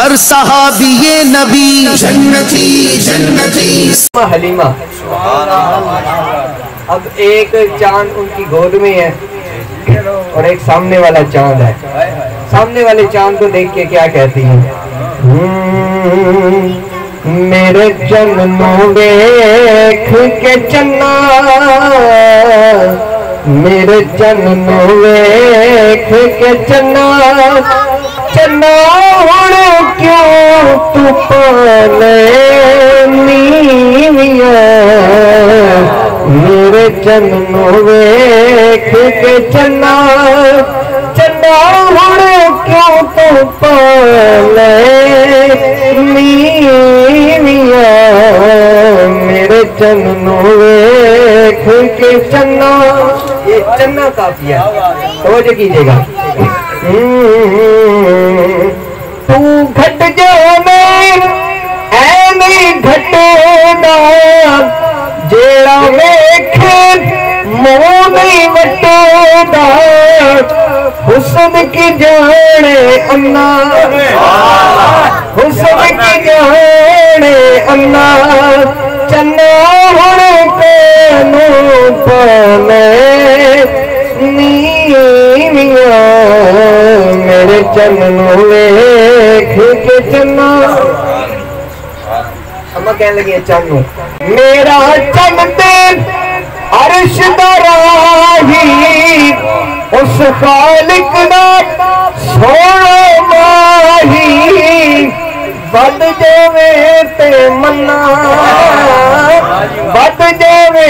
हर सहाबिये नबी जन्नती जन्नती। हलीमा, अब एक चांद उनकी गोद में है और एक सामने वाला चांद है। सामने वाले चांद को देख के क्या कहती है? मेरे चन्नों देख के चन्ना, मेरे चन्नों देख के चन्ना, चन्ना हुण क्यों तू पाले नीविया। मेरे चन्नों देख के चन्ना, चन्ना हुण क्यों तू पाले नीविया। मेरे चन्नों देख के चन्ना, ये चन्ना काफिया तो कीजिएगा। तू घट जावे ऐनी घटेगा, जेड़ा वेखे मुंह नहीं वटेगा। हुस्न की जाने अन्ना, हुस्न की जाने अन्ना, चन्ना हुण कोनू पाले नीविया। मेरे चन्नों देख के चन्ना, अम्मा कहने लगी चन्नू मेरा चन्नते अर्श दा राही, उस खालिक दा सोना माही। बद जावे ते मन्ना, बद जावे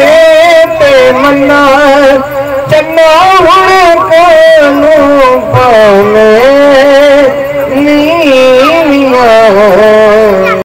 ते मन्ना, चन्ना हुण कोनू पाले